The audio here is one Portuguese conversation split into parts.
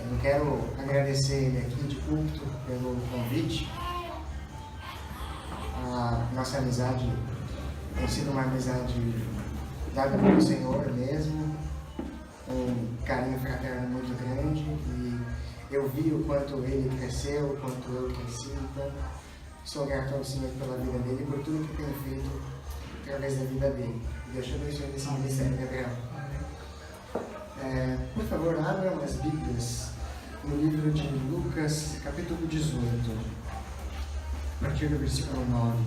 Eu quero agradecer ele aqui de púlpito pelo convite. A nossa amizade tem sido uma amizade dada pelo Senhor mesmo, um carinho fraterno muito grande, e eu vi o quanto ele cresceu, o quanto eu cresci, então sou grato ao Senhor pela vida dele e por tudo que tem feito através da vida dele. Deus te abençoe nesse ministério, Gabriel. Por favor, abram as Bíblias no livro de Lucas, capítulo 18, a partir do versículo 9.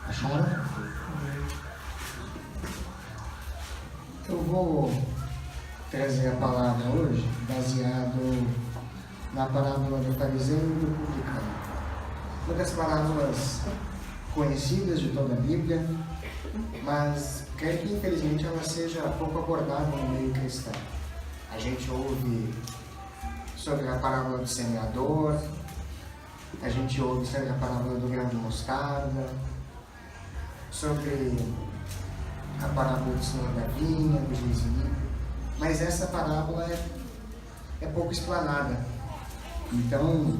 Acharam? Eu vou trazer a palavra hoje baseado na parábola do fariseu e do publicano. Uma das parábolas conhecidas de toda a Bíblia, mas creio que infelizmente ela seja pouco abordada no meio cristão. A gente ouve sobre a parábola do semeador, a gente ouve sobre a parábola do grão de mostarda, sobre a parábola do Senhor da vinha, do juizinho, mas essa parábola é pouco explanada. Então,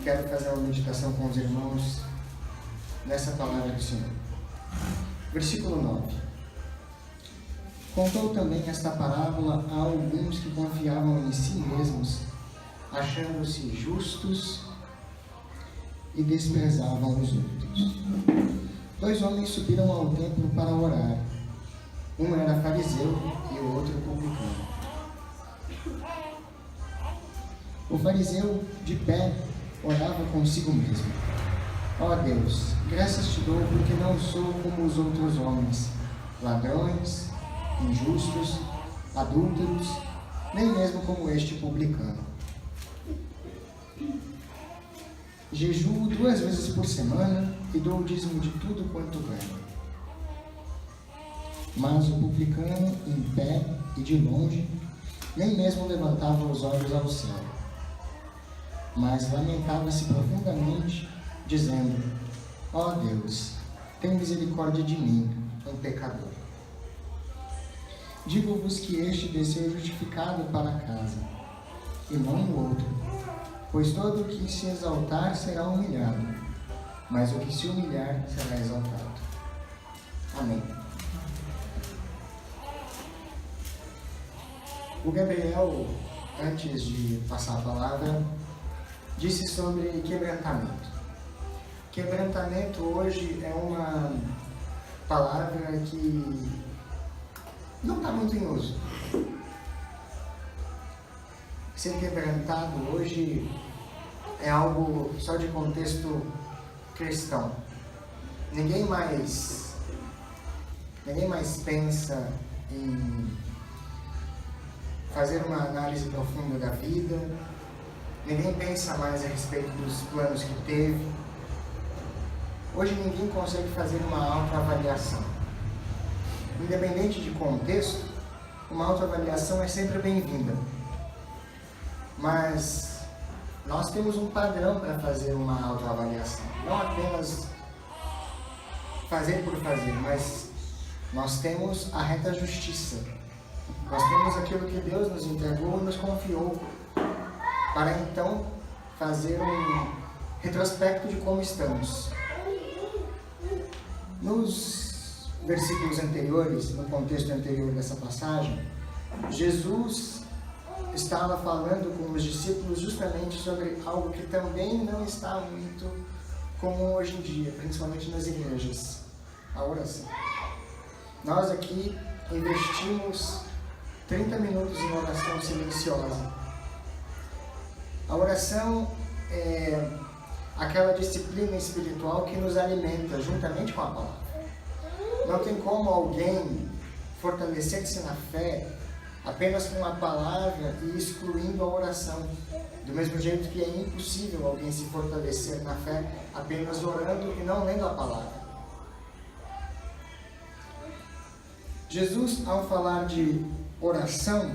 quero fazer uma meditação com os irmãos nessa palavra do Senhor. Versículo 9. Contou também esta parábola a alguns que confiavam em si mesmos, achando-se justos e desprezavam os outros. 2 homens subiram ao templo para orar. Um era fariseu e o outro publicano. O fariseu, de pé, orava consigo mesmo: ó Deus, graças te dou porque não sou como os outros homens, ladrões, injustos, adúlteros, nem mesmo como este publicano. Jejuo 2 vezes por semana e dou o dízimo de tudo quanto ganho. Mas o publicano, em pé e de longe, nem mesmo levantava os olhos ao céu, mas lamentava-se profundamente, dizendo: ó Deus, tem misericórdia de mim, um pecador. Digo-vos que este desceu justificado para casa, e não o outro, pois todo o que se exaltar será humilhado, mas o que se humilhar será exaltado. Amém. O Gabriel, antes de passar a palavra, disse sobre quebrantamento. Quebrantamento hoje é uma palavra que não está muito em uso. Ser quebrantado hoje é algo só de contexto cristão. Ninguém mais pensa em fazer uma análise profunda da vida. Ninguém pensa mais a respeito dos planos que teve. Hoje ninguém consegue fazer uma autoavaliação. Independente de contexto, uma autoavaliação é sempre bem-vinda. Mas nós temos um padrão para fazer uma autoavaliação. Não apenas fazer por fazer, mas nós temos a reta justiça. Nós temos aquilo que Deus nos entregou e nos confiou, para então fazer um retrospecto de como estamos. Nos versículos anteriores, no contexto anterior dessa passagem, Jesus estava falando com os discípulos justamente sobre algo que também não está muito comum hoje em dia, principalmente nas igrejas: a oração. Nós aqui investimos 30 minutos em oração silenciosa. A oração é aquela disciplina espiritual que nos alimenta juntamente com a palavra. Não tem como alguém fortalecer-se na fé apenas com a palavra e excluindo a oração. Do mesmo jeito que é impossível alguém se fortalecer na fé apenas orando e não lendo a palavra. Jesus, ao falar de oração,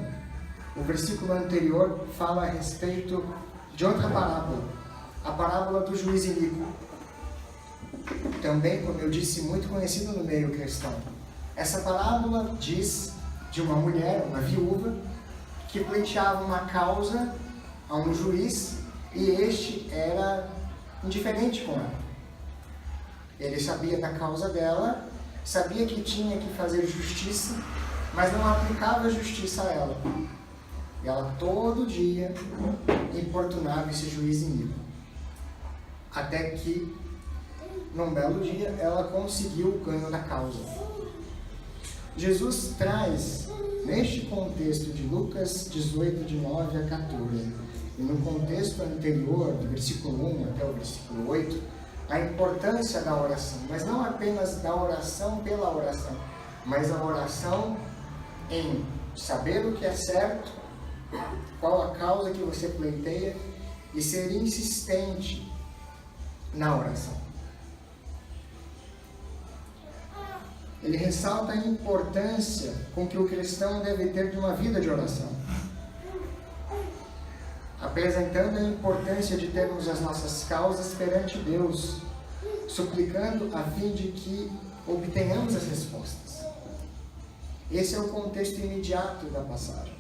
O versículo anterior fala a respeito de outra parábola, a parábola do juiz iníquo. Também, como eu disse, muito conhecida no meio cristão. Essa parábola diz de uma mulher, uma viúva, que pleiteava uma causa a um juiz e este era indiferente com ela. Ele sabia da causa dela, sabia que tinha que fazer justiça, mas não aplicava a justiça a ela. E ela todo dia importunava esse juiz iníquo. Até que, num belo dia, ela conseguiu o ganho da causa. Jesus traz, neste contexto de Lucas 18, de 9 a 14, e no contexto anterior, do versículo 1 até o versículo 8, a importância da oração, mas não apenas da oração pela oração, mas a oração em saber o que é certo, qual a causa que você pleiteia e ser insistente na oração. Ele ressalta a importância com que o cristão deve ter de uma vida de oração, apresentando a importância de termos as nossas causas perante Deus, suplicando a fim de que obtenhamos as respostas. Esse é o contexto imediato da passagem.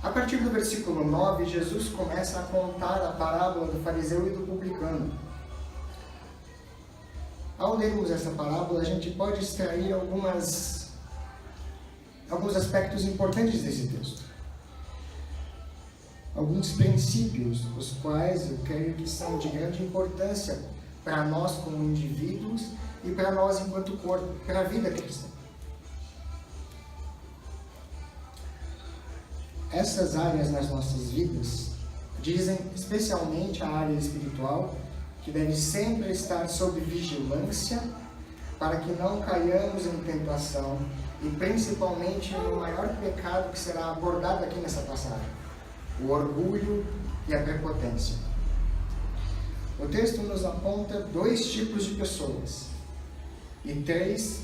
A partir do versículo 9, Jesus começa a contar a parábola do fariseu e do publicano. Ao lermos essa parábola, a gente pode extrair alguns aspectos importantes desse texto. Alguns princípios, os quais eu creio que são de grande importância para nós como indivíduos e para nós enquanto corpo, para a vida cristã. Essas áreas nas nossas vidas dizem especialmente a área espiritual, que deve sempre estar sob vigilância para que não caiamos em tentação e principalmente no maior pecado que será abordado aqui nessa passagem, o orgulho e a prepotência. O texto nos aponta 2 tipos de pessoas e 3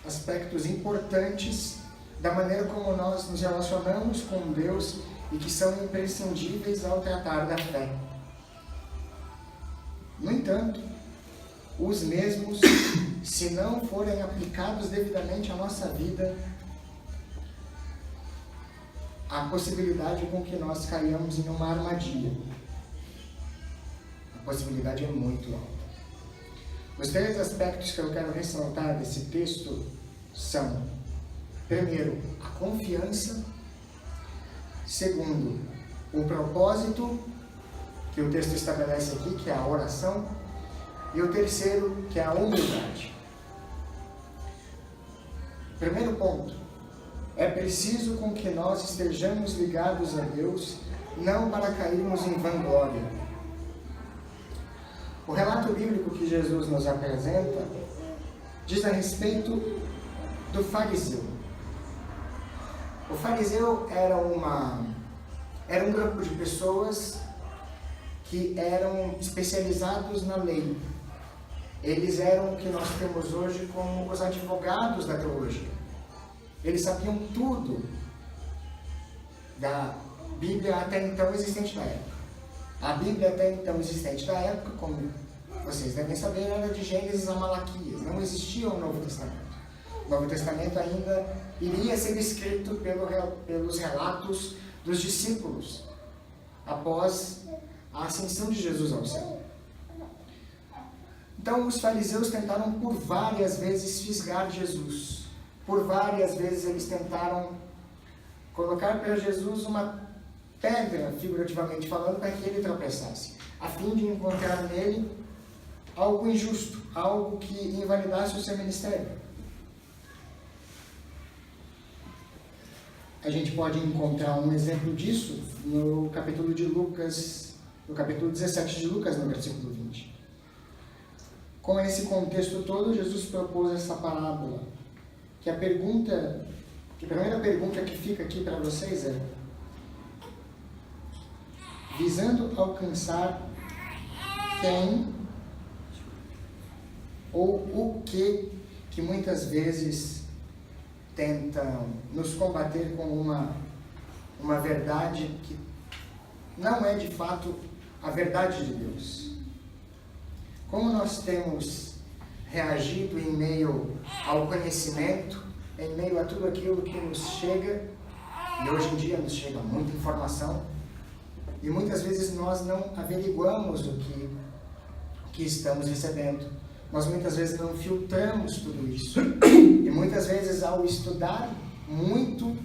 aspectos importantes da maneira como nós nos relacionamos com Deus e que são imprescindíveis ao tratar da fé. No entanto, os mesmos, se não forem aplicados devidamente à nossa vida, há possibilidade com que nós caiamos em uma armadilha. A possibilidade é muito alta. Os 3 aspectos que eu quero ressaltar desse texto são: primeiro, a confiança; segundo, o propósito que o texto estabelece aqui, que é a oração; e o terceiro, que é a humildade. Primeiro ponto: é preciso com que nós estejamos ligados a Deus, não para cairmos em vanglória. O relato bíblico que Jesus nos apresenta diz a respeito do fariseu. O fariseu era um grupo de pessoas que eram especializados na lei. Eles eram o que nós temos hoje como os advogados da teologia. Eles sabiam tudo da Bíblia até então existente na época. A Bíblia até então existente na época, como vocês devem saber, era de Gênesis a Malaquias. Não existia o Novo Testamento. O Novo Testamento ainda iria ser escrito pelos relatos dos discípulos após a ascensão de Jesus ao céu. Então, os fariseus tentaram por várias vezes fisgar Jesus. Por várias vezes eles tentaram colocar para Jesus uma pedra, figurativamente falando, para que ele tropeçasse, a fim de encontrar nele algo injusto, algo que invalidasse o seu ministério. A gente pode encontrar um exemplo disso no capítulo de Lucas, no capítulo 17 de Lucas, no versículo 20. Com esse contexto todo, Jesus propôs essa parábola, que a primeira pergunta que fica aqui para vocês é: visando alcançar quem ou o que muitas vezes tentam nos combater com uma verdade que não é de fato a verdade de Deus. Como nós temos reagido em meio ao conhecimento, em meio a tudo aquilo que nos chega, e hoje em dia nos chega muita informação, e muitas vezes nós não averiguamos o que estamos recebendo. Nós muitas vezes não filtramos tudo isso. E muitas vezes, ao estudar muito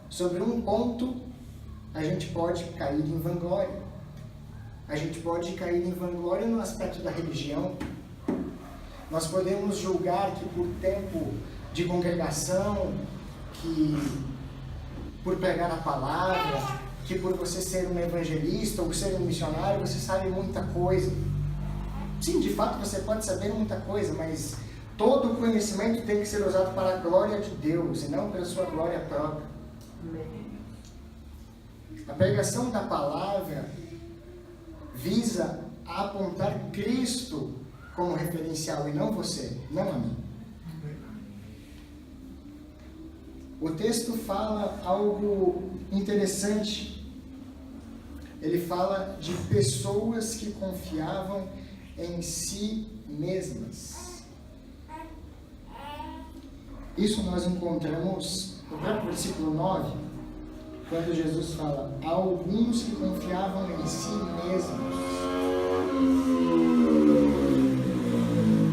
sobre um ponto, a gente pode cair em vanglória. A gente pode cair em vanglória no aspecto da religião. Nós podemos julgar que por tempo de congregação, que por pregar a palavra, que por você ser um evangelista ou ser um missionário, você sabe muita coisa. Sim, de fato você pode saber muita coisa, mas todo o conhecimento tem que ser usado para a glória de Deus e não para a sua glória própria. A pregação da palavra visa apontar Cristo como referencial e não você, não a mim. O texto fala algo interessante. Ele fala de pessoas que confiavam em si mesmas. Isso nós encontramos no próprio versículo 9, quando Jesus fala: alguns que confiavam em si mesmos.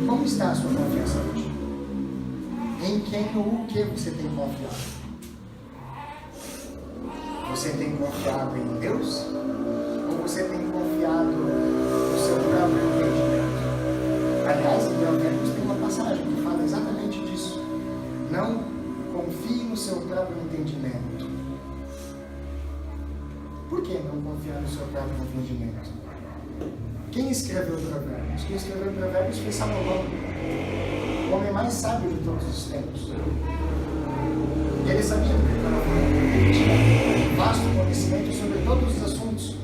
Como está a sua confiança hoje? Em quem ou o que você tem confiado? Você tem confiado em Deus? Ou você tem confiado no seu próprio entendimento? Aliás, em Provérbios tem uma passagem que fala exatamente disso. Não confie no seu próprio entendimento. Por que não confiar no seu próprio entendimento? Quem escreveu Provérbios? Quem escreveu Provérbios foi Salomão, o homem mais sábio de todos os tempos. Ele sabia do que ele estava falando. Ele tinha vasto conhecimento sobre todos os assuntos.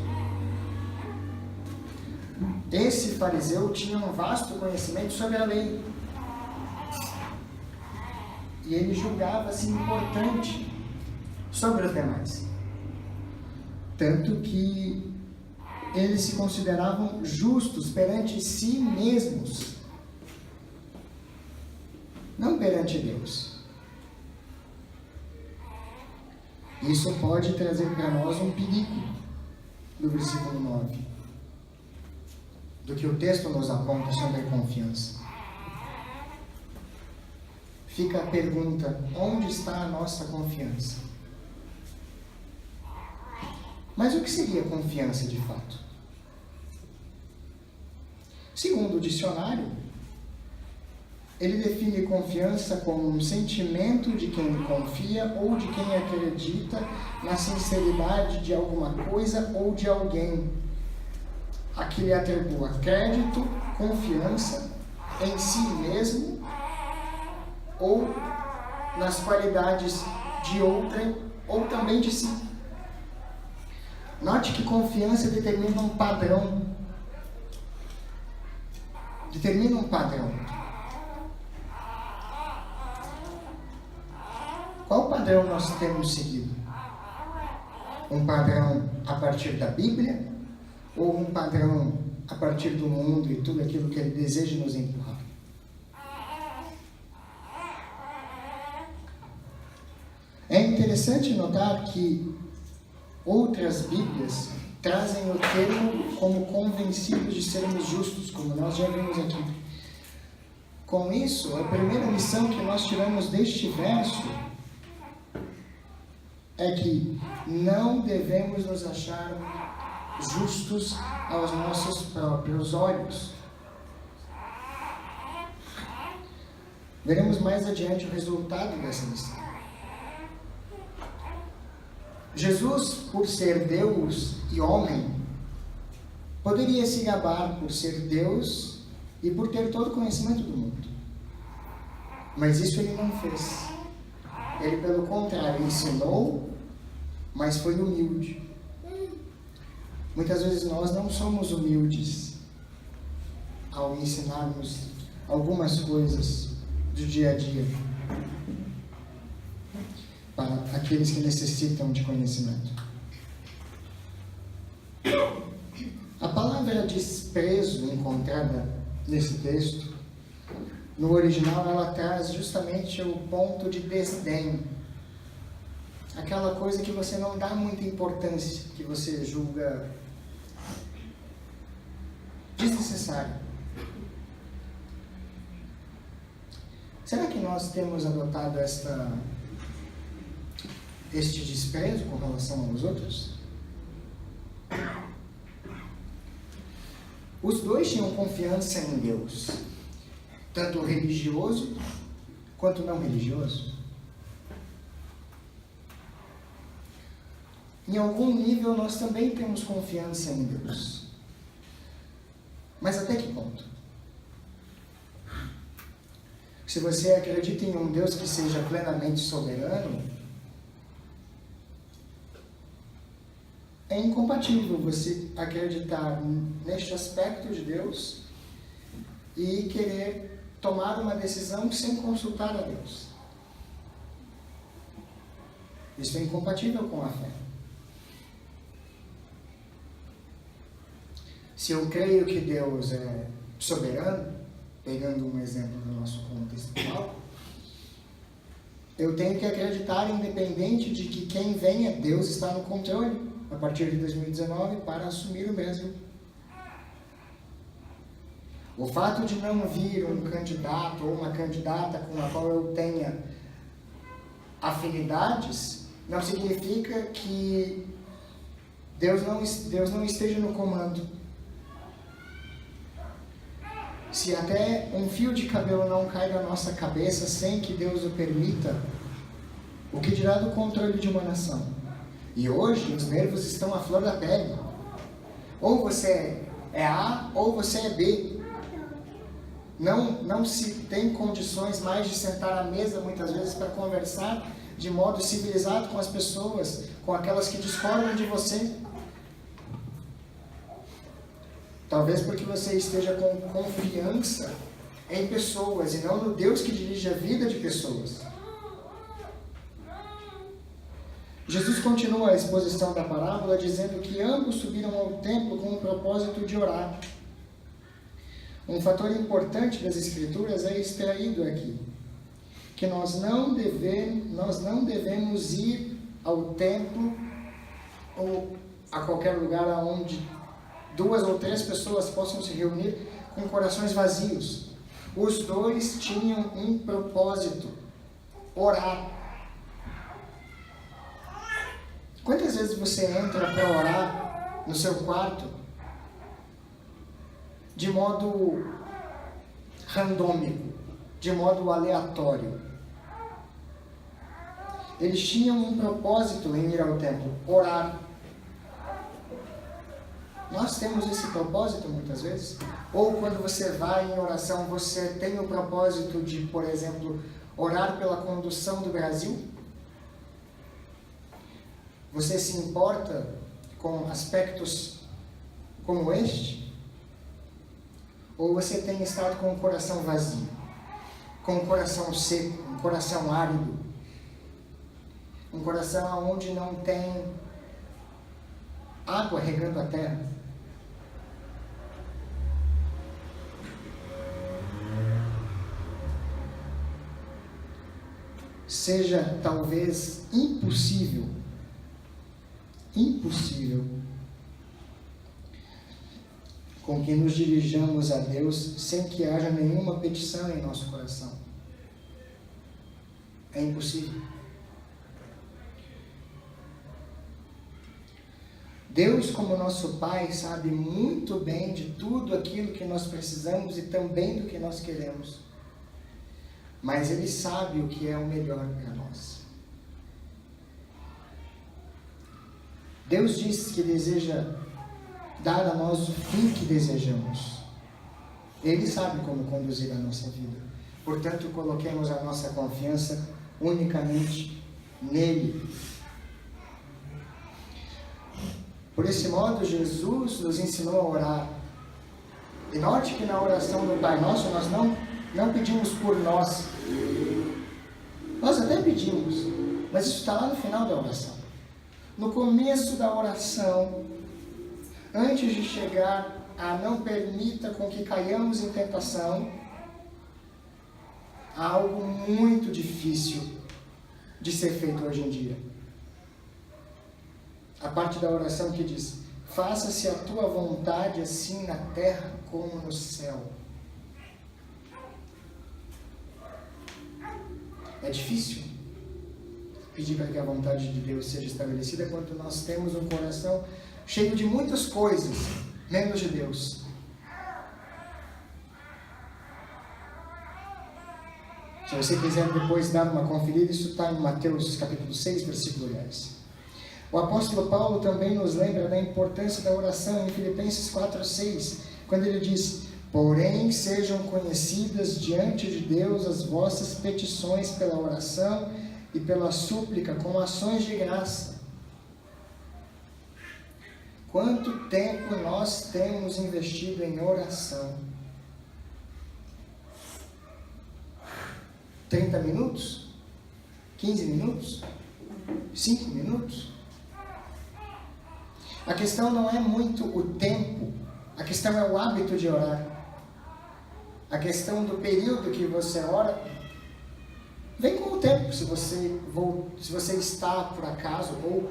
Esse fariseu tinha um vasto conhecimento sobre a lei. E ele julgava-se importante sobre os demais. Tanto que eles se consideravam justos perante si mesmos, não perante Deus. Isso pode trazer para nós um perigo, do versículo 9, do que o texto nos aponta sobre a confiança. Fica a pergunta: onde está a nossa confiança? Mas o que seria confiança de fato? Segundo o dicionário, ele define confiança como um sentimento de quem confia ou de quem acredita na sinceridade de alguma coisa ou de alguém, a que lhe atribua crédito, confiança em si mesmo ou nas qualidades de outrem ou também de si. Note que confiança determina um padrão. Determina um padrão. Qual padrão nós temos seguido? Um padrão a partir da Bíblia? Ou um padrão a partir do mundo e tudo aquilo que ele deseja nos empurrar? É interessante notar que outras Bíblias trazem o termo como convencidos de sermos justos, como nós já vimos aqui. Com isso, a primeira lição que nós tiramos deste verso é que não devemos nos achar justos aos nossos próprios olhos. Veremos mais adiante o resultado dessa lição. Jesus, por ser Deus e homem, poderia se gabar por ser Deus e por ter todo o conhecimento do mundo. Mas isso ele não fez. Ele, pelo contrário, ensinou, mas foi humilde. Muitas vezes nós não somos humildes ao ensinarmos algumas coisas do dia a dia. para aqueles que necessitam de conhecimento. A palavra desprezo encontrada nesse texto, no original, ela traz justamente o ponto de desdém. Aquela coisa que você não dá muita importância, que você julga desnecessário. Será que nós temos adotado este desprezo com relação aos outros? Os dois tinham confiança em Deus, tanto religioso quanto não religioso. Em algum nível nós também temos confiança em Deus. Mas até que ponto? Se você acredita em um Deus que seja plenamente soberano, é incompatível você acreditar neste aspecto de Deus e querer tomar uma decisão sem consultar a Deus. Isso é incompatível com a fé. Se eu creio que Deus é soberano, pegando um exemplo do nosso contexto atual, eu tenho que acreditar, independente de que quem venha, Deus está no controle, a partir de 2019, para assumir o Brasil. O fato de não vir um candidato ou uma candidata com a qual eu tenha afinidades, não significa que Deus não esteja no comando. Se até um fio de cabelo não cai da nossa cabeça sem que Deus o permita, o que dirá do controle de uma nação? E hoje os nervos estão à flor da pele. Ou você é A ou você é B. Não se tem condições mais de sentar à mesa muitas vezes para conversar de modo civilizado com as pessoas, com aquelas que discordam de você. Talvez porque você esteja com confiança em pessoas e não no Deus que dirige a vida de pessoas. Jesus continua a exposição da parábola dizendo que ambos subiram ao templo com o propósito de orar. Um fator importante das Escrituras é extraído aqui, que nós não devemos ir ao templo ou a qualquer lugar onde 2 ou 3 pessoas possam se reunir com corações vazios. Os dois tinham um propósito: orar. Quantas vezes você entra para orar no seu quarto de modo randômico, de modo aleatório? Eles tinham um propósito em ir ao templo: orar. Nós temos esse propósito muitas vezes? Ou quando você vai em oração, você tem o propósito de, por exemplo, orar pela condução do Brasil? Você se importa com aspectos como este? Ou você tem estado com o coração vazio, com o coração seco, um coração árido, um coração onde não tem água regando a terra? Seja talvez impossível com que nos dirijamos a Deus sem que haja nenhuma petição em nosso coração. É impossível. Deus, como nosso Pai, sabe muito bem de tudo aquilo que nós precisamos e também do que nós queremos. Mas Ele sabe o que é o melhor para nós. Deus diz que deseja dar a nós o fim que desejamos. Ele sabe como conduzir a nossa vida. Portanto, coloquemos a nossa confiança unicamente nele. Por esse modo, Jesus nos ensinou a orar. E note que na oração do Pai Nosso, nós não pedimos por nós. Nós até pedimos, Mas isso está lá no final da oração. No começo da oração, antes de chegar a não permita com que caiamos em tentação, há algo muito difícil de ser feito hoje em dia. A parte da oração que diz: faça-se a tua vontade assim na terra como no céu. É difícil pedir para que a vontade de Deus seja estabelecida quando nós temos um coração cheio de muitas coisas, menos de Deus. Se você quiser depois dar uma conferida, isso está em Mateus capítulo 6, versículo 10. O apóstolo Paulo também nos lembra da importância da oração em Filipenses 4:6, quando ele diz: porém sejam conhecidas diante de Deus as vossas petições pela oração e pela súplica com ações de graça. Quanto tempo nós temos investido em oração? 30 minutos? 15 minutos? 5 minutos? A questão não é muito o tempo, a questão é o hábito de orar. A questão do período que você ora vem com o tempo. Se você está, por acaso, ou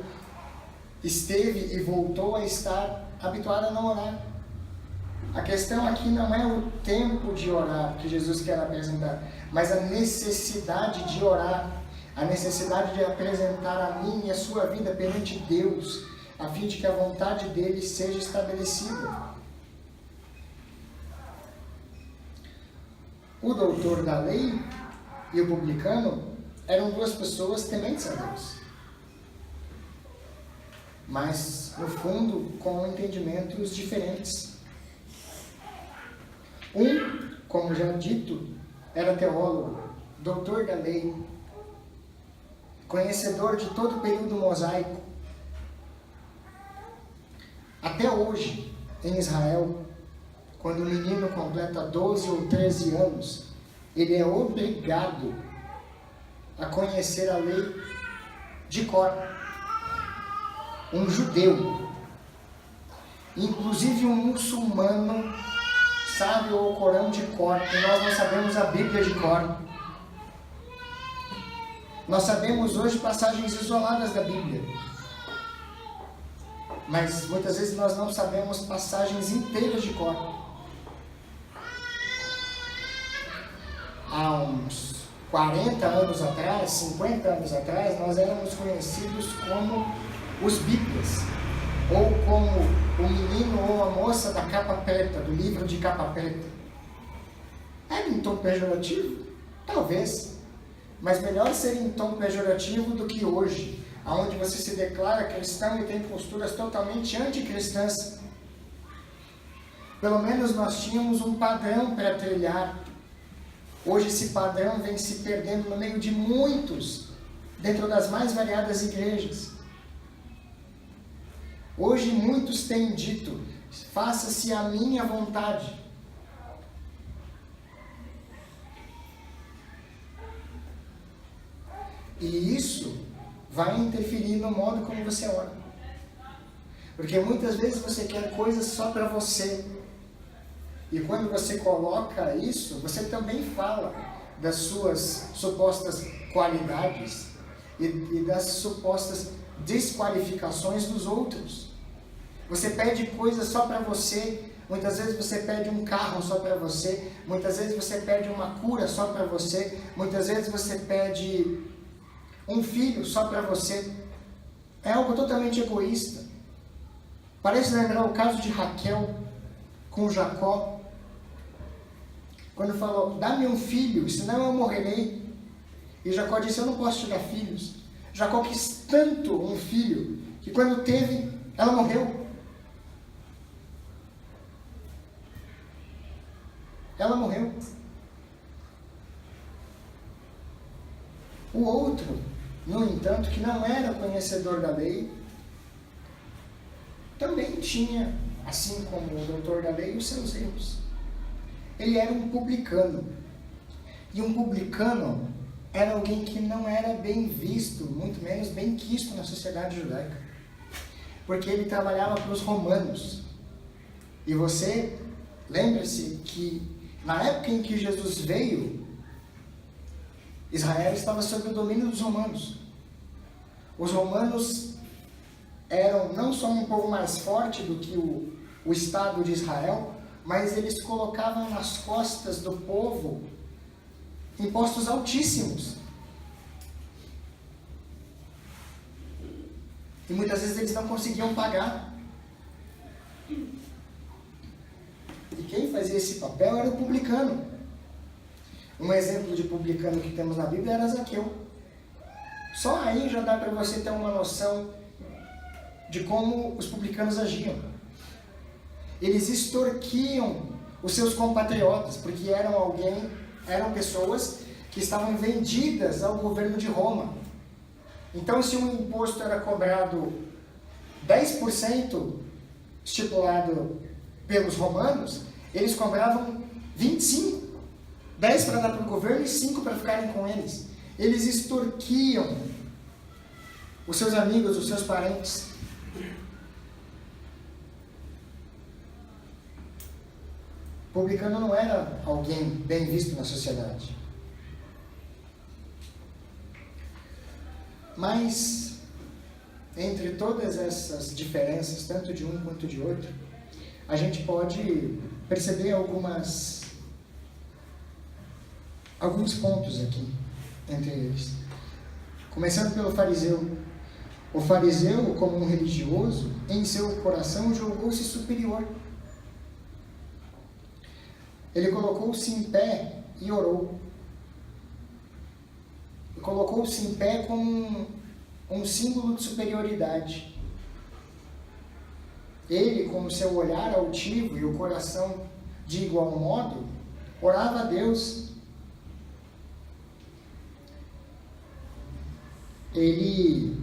esteve e voltou a estar habituado a não orar. A questão aqui não é o tempo de orar que Jesus quer apresentar, mas a necessidade de orar, a necessidade de apresentar a mim e a sua vida perante Deus, a fim de que a vontade dele seja estabelecida. O doutor da lei e o publicano eram duas pessoas tementes a Deus, mas no fundo com entendimentos diferentes. Um, como já dito, era teólogo, doutor da lei, conhecedor de todo o período mosaico. Até hoje, em Israel, quando o menino completa 12 ou 13 anos, ele é obrigado a conhecer a lei de cor. Um judeu, inclusive um muçulmano, sabe o Corão de cor, e nós não sabemos a Bíblia de cor. Nós sabemos hoje passagens isoladas da Bíblia, mas muitas vezes nós não sabemos passagens inteiras de cor. Há uns 40 anos atrás, 50 anos atrás, nós éramos conhecidos como os Bíblias, ou como o menino ou a moça da capa preta, do livro de capa preta. Era em tom pejorativo? Talvez. Mas melhor ser em tom pejorativo do que hoje, onde você se declara cristão e tem posturas totalmente anticristãs. Pelo menos nós tínhamos um padrão para trilhar. Hoje esse padrão vem se perdendo no meio de muitos, dentro das mais variadas igrejas. Hoje muitos têm dito: faça-se a minha vontade. E isso vai interferir no modo como você ora. Porque muitas vezes você quer coisas só para você. E quando você coloca isso, você também fala das suas supostas qualidades e das supostas desqualificações dos outros. Você pede coisas só para você. Muitas vezes você pede um carro só para você. Muitas vezes você pede uma cura só para você. Muitas vezes você pede um filho só para você. É algo totalmente egoísta. Parece lembrar o caso de Raquel com Jacó, quando falou: dá-me um filho, senão eu morrerei. E Jacó disse: eu não posso te dar filhos. Jacó quis tanto um filho, que quando teve, ela morreu. Ela morreu. O outro, no entanto, que não era conhecedor da lei, também tinha, assim como o doutor da lei, os seus erros. Ele era um publicano. E um publicano era alguém que não era bem visto, muito menos bem quisto na sociedade judaica, porque ele trabalhava para os romanos. E você lembre-se que na época em que Jesus veio, Israel estava sob o domínio dos romanos. Os romanos eram não só um povo mais forte do que o Estado de Israel, mas eles colocavam nas costas do povo impostos altíssimos. E muitas vezes eles não conseguiam pagar. E quem fazia esse papel era o publicano. Um exemplo de publicano que temos na Bíblia era Zaqueu. Só aí já dá para você ter uma noção de como os publicanos agiam. Eles extorquiam os seus compatriotas, porque eram pessoas que estavam vendidas ao governo de Roma. Então, se um imposto era cobrado 10% estipulado pelos romanos, eles cobravam 25%. 10 para dar para o governo e 5 para ficarem com eles. Eles extorquiam os seus amigos, os seus parentes. O publicano não era alguém bem visto na sociedade. Mas, entre todas essas diferenças, tanto de um quanto de outro, a gente pode perceber alguns pontos aqui, entre eles. Começando pelo fariseu. O fariseu, como um religioso, em seu coração julgou-se superior. Ele colocou-se em pé e orou. Colocou-se em pé como um símbolo de superioridade. Ele, com o seu olhar altivo e o coração de igual modo, orava a Deus. Ele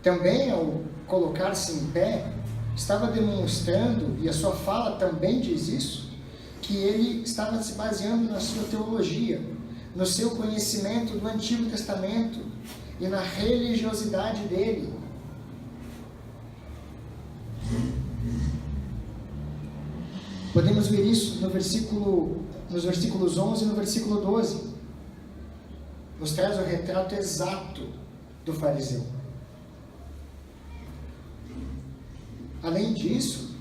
também, ao colocar-se em pé, estava demonstrando, e a sua fala também diz isso, que ele estava se baseando na sua teologia, no seu conhecimento do Antigo Testamento e na religiosidade dele. Podemos ver isso nos versículos 11 e no versículo 12. Nos traz o retrato exato do fariseu. Além disso,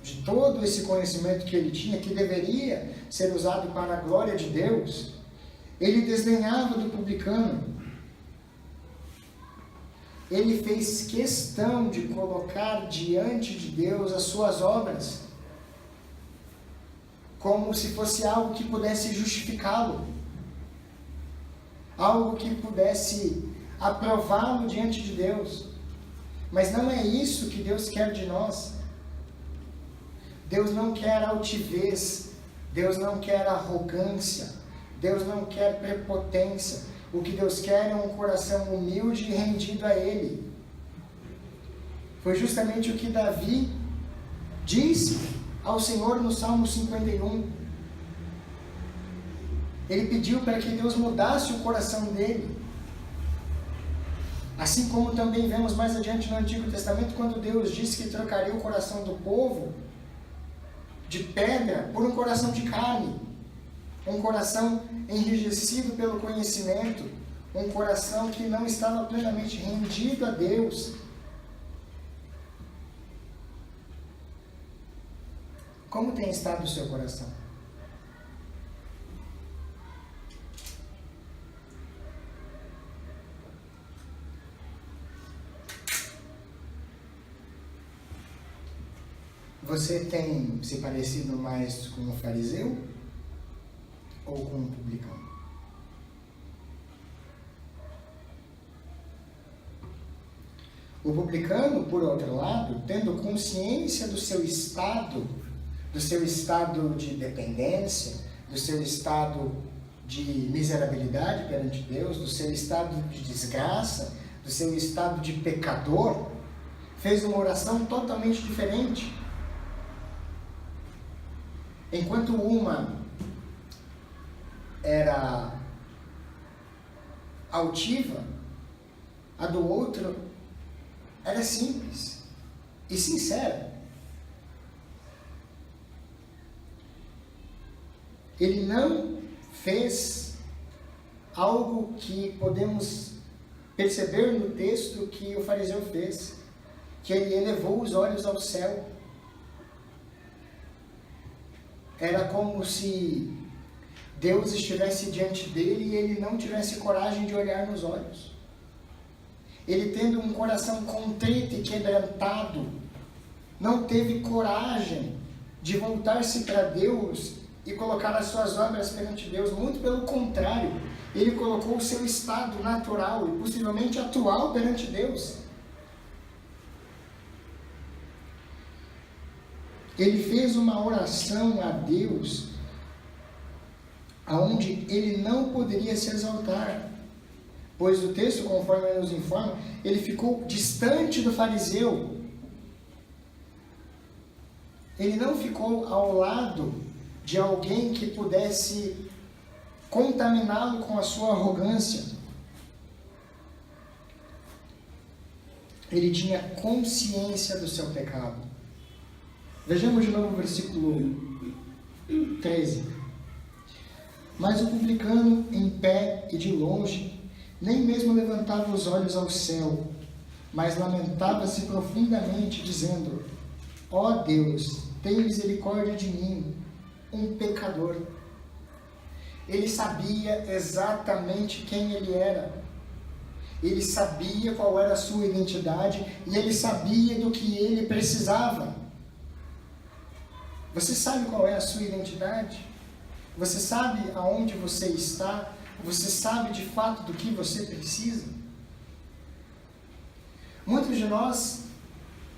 de todo esse conhecimento que ele tinha, que deveria ser usado para a glória de Deus, ele desdenhava do publicano. Ele fez questão de colocar diante de Deus as suas obras, como se fosse algo que pudesse justificá-lo, algo que pudesse aprová-lo diante de Deus. Mas não é isso que Deus quer de nós. Deus não quer altivez, Deus não quer arrogância, Deus não quer prepotência. O que Deus quer é um coração humilde e rendido a Ele. Foi justamente o que Davi disse ao Senhor no Salmo 51. Ele pediu para que Deus mudasse o coração dele. Assim como também vemos mais adiante no Antigo Testamento, quando Deus disse que trocaria o coração do povo de pedra por um coração de carne. Um coração enrijecido pelo conhecimento. Um coração que não estava plenamente rendido a Deus. Como tem estado o seu coração? Você tem se parecido mais com um fariseu ou com um publicano? O publicano, por outro lado, tendo consciência do seu estado de dependência, do seu estado de miserabilidade perante Deus, do seu estado de desgraça, do seu estado de pecador, fez uma oração totalmente diferente. Enquanto uma era altiva, a do outro era simples e sincera. Ele não fez algo que podemos perceber no texto que o fariseu fez, que ele elevou os olhos ao céu. Era como se Deus estivesse diante dele e ele não tivesse coragem de olhar nos olhos. Ele, tendo um coração contrito e quebrantado, não teve coragem de voltar-se para Deus e colocar as suas obras perante Deus. Muito pelo contrário, ele colocou o seu estado natural e possivelmente atual perante Deus. Ele fez uma oração a Deus aonde ele não poderia se exaltar, pois o texto, conforme ele nos informa, ele ficou distante do fariseu. Ele não ficou ao lado de alguém que pudesse contaminá-lo com a sua arrogância. Ele tinha consciência do seu pecado. Vejamos de novo o versículo 13. Mas o publicano, em pé e de longe, nem mesmo levantava os olhos ao céu, mas lamentava-se profundamente, dizendo: ó Deus, tem misericórdia de mim, um pecador. Ele sabia exatamente quem ele era. Ele sabia qual era a sua identidade e ele sabia do que ele precisava. Você sabe qual é a sua identidade? Você sabe aonde você está? Você sabe de fato do que você precisa? Muitos de nós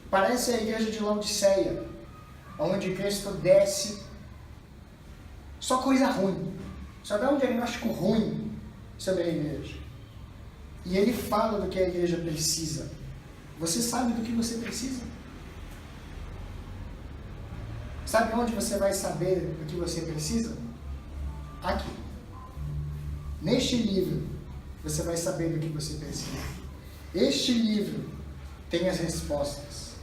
parece a igreja de Laodiceia, onde Cristo desce só coisa ruim, só dá um diagnóstico ruim sobre a igreja. E ele fala do que a igreja precisa. Você sabe do que você precisa? Sabe onde você vai saber do que você precisa? Aqui. Neste livro, você vai saber do que você precisa. Este livro tem as respostas.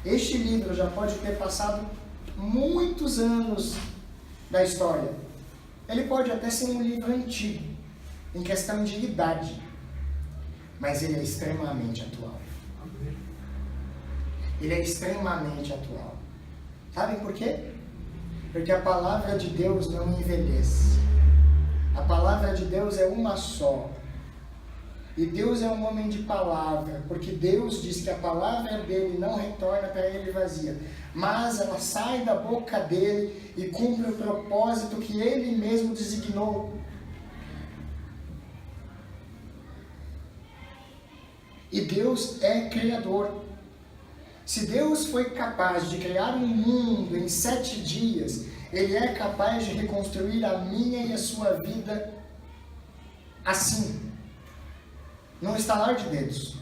Este livro já pode ter passado muitos anos da história. Ele pode até ser um livro antigo, em questão de idade, mas ele é extremamente atual. Ele é extremamente atual. Sabem por quê? Porque a palavra de Deus não envelhece. A palavra de Deus é uma só. E Deus é um homem de palavra, porque Deus diz que a palavra dele não retorna para ele vazia, mas ela sai da boca dele e cumpre o propósito que ele mesmo designou. E Deus é criador. Se Deus foi capaz de criar um mundo em 7 dias, Ele é capaz de reconstruir a minha e a sua vida assim, num estalar de dedos.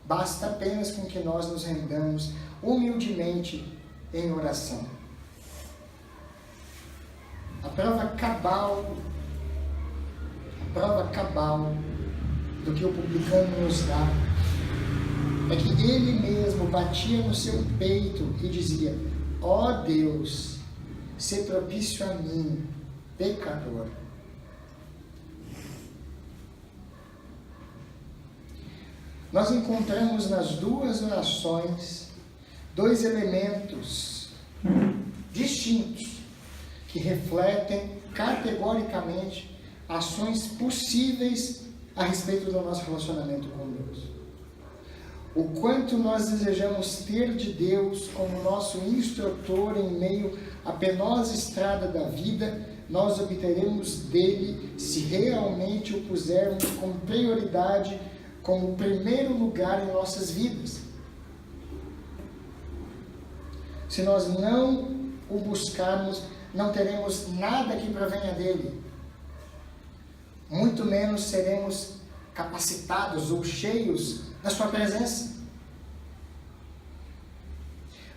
Basta apenas com que nós nos rendamos humildemente em oração. A prova cabal do que o publicano nos dá é que ele mesmo batia no seu peito e dizia: ó Deus, se propício a mim, pecador. Nós encontramos nas duas orações 2 elementos distintos que refletem categoricamente ações possíveis a respeito do nosso relacionamento com Deus. O quanto nós desejamos ter de Deus como nosso instrutor em meio à penosa estrada da vida, nós obteremos dele se realmente o pusermos como prioridade, como primeiro lugar em nossas vidas. Se nós não o buscarmos, não teremos nada que provenha dele. Muito menos seremos capacitados ou cheios da sua presença.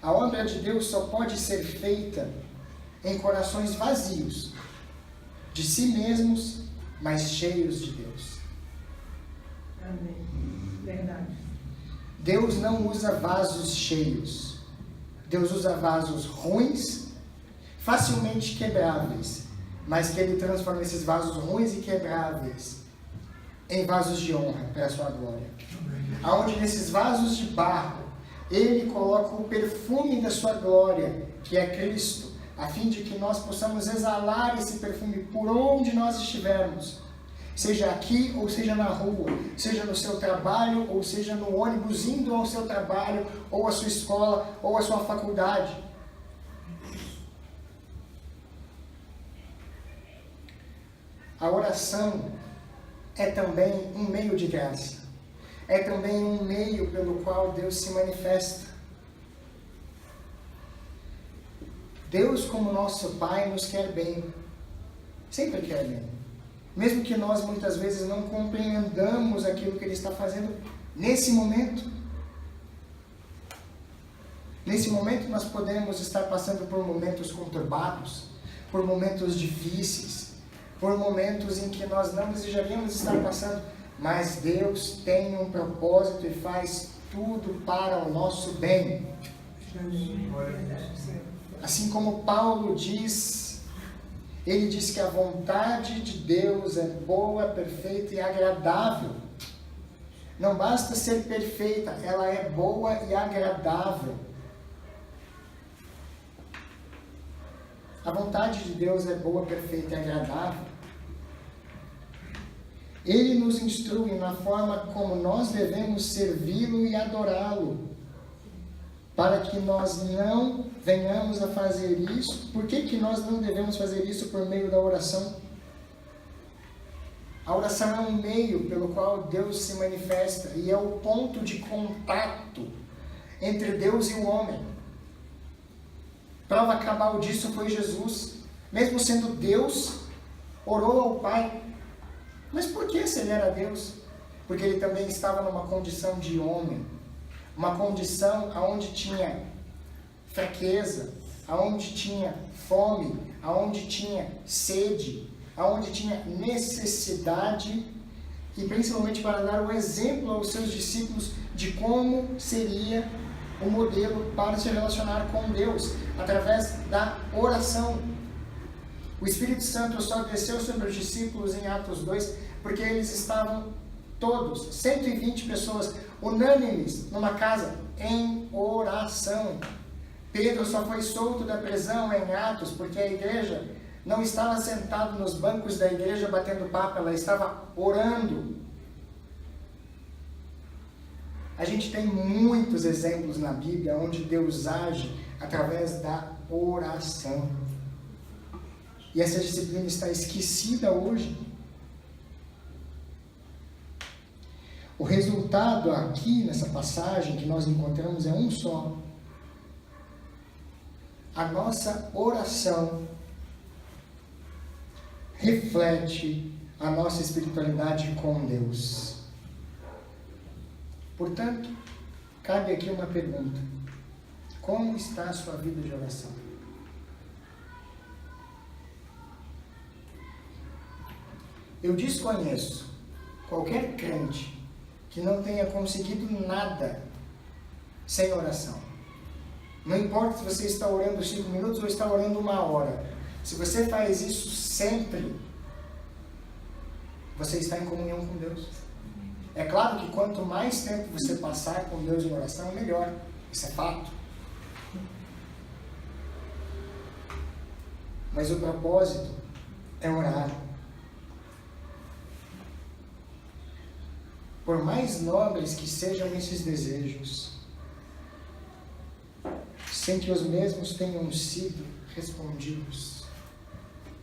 A obra de Deus só pode ser feita em corações vazios de si mesmos mas cheios de Deus. Amém. Verdade. Deus não usa vasos cheios. Deus usa vasos ruins, facilmente quebráveis, mas que Ele transforma esses vasos ruins e quebráveis em vasos de honra para a sua glória. Aonde nesses vasos de barro, Ele coloca o perfume da sua glória, que é Cristo, a fim de que nós possamos exalar esse perfume por onde nós estivermos. Seja aqui ou seja na rua, seja no seu trabalho ou seja no ônibus indo ao seu trabalho, ou à sua escola, ou à sua faculdade. A oração é também um meio de graça. É também um meio pelo qual Deus se manifesta. Deus, como nosso Pai, nos quer bem. Sempre quer bem. Mesmo que nós muitas vezes não compreendamos aquilo que Ele está fazendo nesse momento. Nesse momento nós podemos estar passando por momentos conturbados, por momentos difíceis, por momentos em que nós não desejaríamos estar passando, mas Deus tem um propósito e faz tudo para o nosso bem. Assim como Paulo diz, ele diz que a vontade de Deus é boa, perfeita e agradável. Não basta ser perfeita, ela é boa e agradável. A vontade de Deus é boa, perfeita e agradável. Ele nos instrui na forma como nós devemos servi-lo e adorá-lo, para que nós não venhamos a fazer isso. Por que nós não devemos fazer isso por meio da oração? A oração é um meio pelo qual Deus se manifesta e é o ponto de contato entre Deus e o homem. Prova cabal disso foi Jesus. Mesmo sendo Deus, orou ao Pai. Mas por que se ele era Deus? Porque ele também estava numa condição de homem. Uma condição onde tinha fraqueza, onde tinha fome, onde tinha sede, onde tinha necessidade, e principalmente para dar o exemplo aos seus discípulos de como seria o modelo para se relacionar com Deus, através da oração. O Espírito Santo só desceu sobre os discípulos em Atos 2, porque eles estavam todos, 120 pessoas, unânimes numa casa, em oração. Pedro só foi solto da prisão em Atos, porque a igreja não estava sentada nos bancos da igreja batendo papo, ela estava orando. A gente tem muitos exemplos na Bíblia onde Deus age através da oração. E essa disciplina está esquecida hoje. O resultado aqui nessa passagem que nós encontramos é um só. A nossa oração reflete a nossa espiritualidade com Deus. Portanto, cabe aqui uma pergunta: como está a sua vida de oração? Eu desconheço qualquer crente que não tenha conseguido nada sem oração. Não importa se você está orando 5 minutos ou está orando 1 hora. Se você faz isso sempre, você está em comunhão com Deus. É claro que quanto mais tempo você passar com Deus em oração, melhor. Isso é fato. Mas o propósito é orar. Por mais nobres que sejam esses desejos, sem que os mesmos tenham sido respondidos.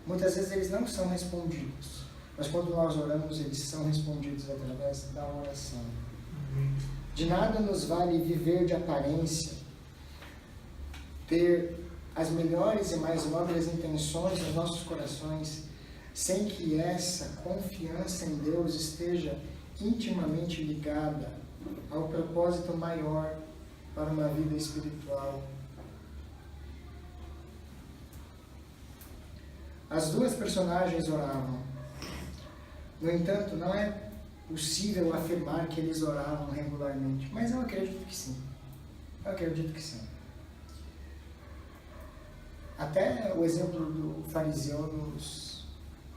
Muitas vezes eles não são respondidos, mas quando nós oramos, eles são respondidos através da oração. De nada nos vale viver de aparência, ter as melhores e mais nobres intenções nos nossos corações, sem que essa confiança em Deus esteja intimamente ligada ao propósito maior para uma vida espiritual. As duas personagens oravam. No entanto, não é possível afirmar que eles oravam regularmente, mas eu acredito que sim. Eu acredito que sim. Até o exemplo do fariseu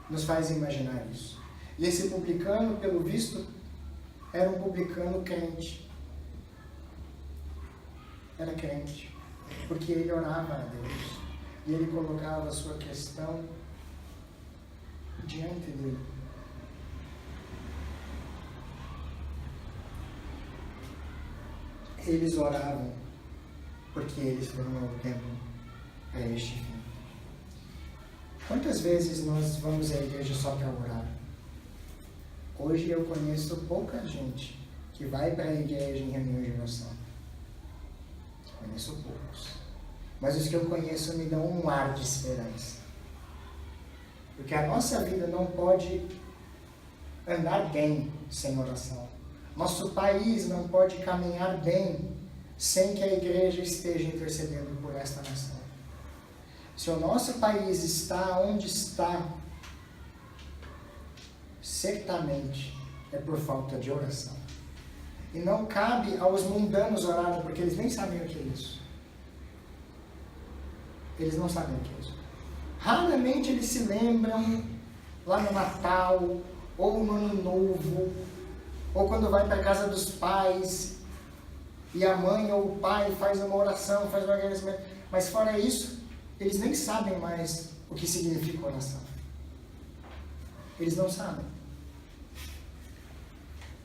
nos faz imaginar isso. E esse publicano, pelo visto, era um publicano crente. Era crente, porque ele orava a Deus e ele colocava a sua questão diante dele. Eles oravam porque eles foram ao templo para este fim. Quantas vezes nós vamos à igreja só para orar? Hoje eu conheço pouca gente que vai para a igreja em reunião de oração. Conheço poucos. Mas os que eu conheço me dão um ar de esperança. Porque a nossa vida não pode andar bem sem oração. Nosso país não pode caminhar bem sem que a igreja esteja intercedendo por esta nação. Se o nosso país está onde está, certamente é por falta de oração. E não cabe aos mundanos orarem, porque eles nem sabem o que é isso. Eles não sabem o que é isso. Raramente eles se lembram, lá no Natal, ou no Ano Novo, ou quando vai para a casa dos pais, e a mãe ou o pai faz uma oração, faz um agradecimento. Mas fora isso, eles nem sabem mais o que significa oração. Eles não sabem.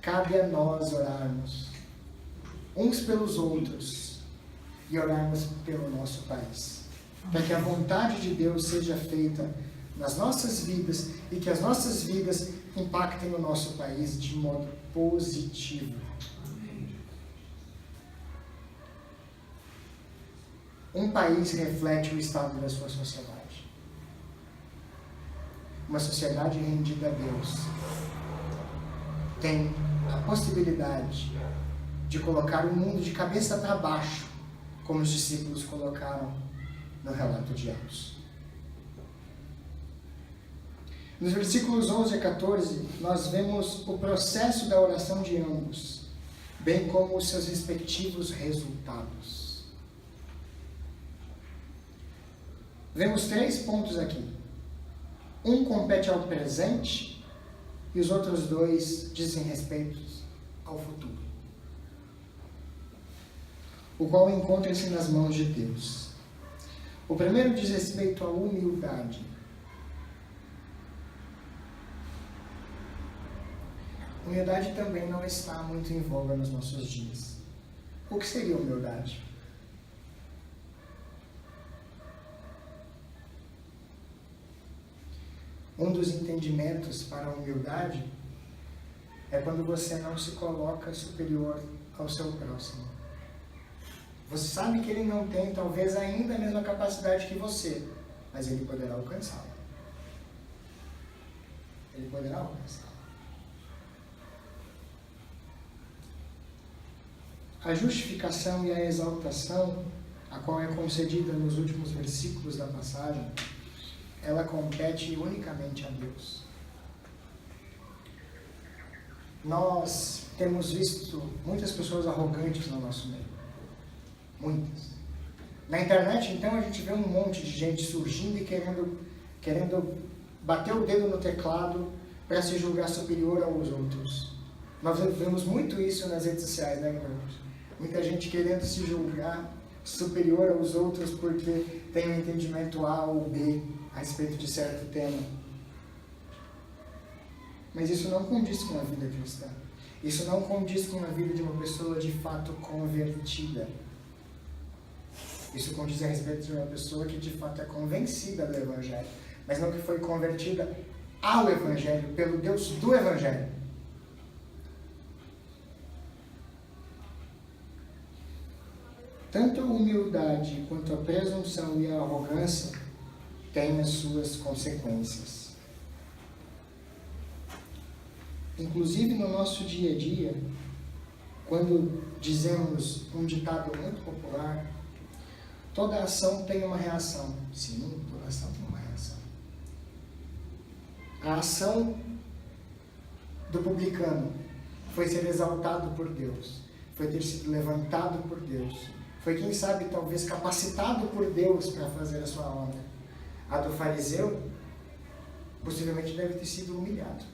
Cabe a nós orarmos uns pelos outros e orarmos pelo nosso país, para que a vontade de Deus seja feita nas nossas vidas e que as nossas vidas impactem o nosso país de modo positivo. Um país reflete o estado da sua sociedade. Uma sociedade rendida a Deus tem a possibilidade de colocar o mundo de cabeça para baixo, como os discípulos colocaram no relato de Atos. Nos versículos 11 a 14, nós vemos o processo da oração de ambos, bem como os seus respectivos resultados. Vemos 3 pontos aqui. Um compete ao presente e os outros 2 dizem respeito ao futuro, o qual encontra-se nas mãos de Deus. O primeiro diz respeito à humildade. Humildade também não está muito em voga nos nossos dias. O que seria humildade? Um dos entendimentos para a humildade é quando você não se coloca superior ao seu próximo. Você sabe que ele não tem, talvez, ainda a mesma capacidade que você, mas ele poderá alcançá-la. Ele poderá alcançá-la. A justificação e a exaltação, a qual é concedida nos últimos versículos da passagem, ela compete unicamente a Deus. Nós temos visto muitas pessoas arrogantes no nosso meio. Muitas. Na internet, então, a gente vê um monte de gente surgindo e querendo bater o dedo no teclado para se julgar superior aos outros. Nós vemos muito isso nas redes sociais, né, irmãos? Muita gente querendo se julgar superior aos outros porque tem um entendimento A ou B a respeito de certo tema. Mas isso não condiz com a vida cristã. Isso não condiz com a vida de uma pessoa de fato convertida. Isso condiz a respeito de uma pessoa que de fato é convencida do Evangelho, mas não que foi convertida ao Evangelho, pelo Deus do Evangelho. Tanto a humildade quanto a presunção e a arrogância têm as suas consequências. Inclusive no nosso dia a dia, quando dizemos um ditado muito popular, toda ação tem uma reação. Sim, toda ação tem uma reação. A ação do publicano foi ser exaltado por Deus, foi ter sido levantado por Deus, foi, quem sabe, talvez capacitado por Deus para fazer a sua obra. A do fariseu, possivelmente deve ter sido humilhado.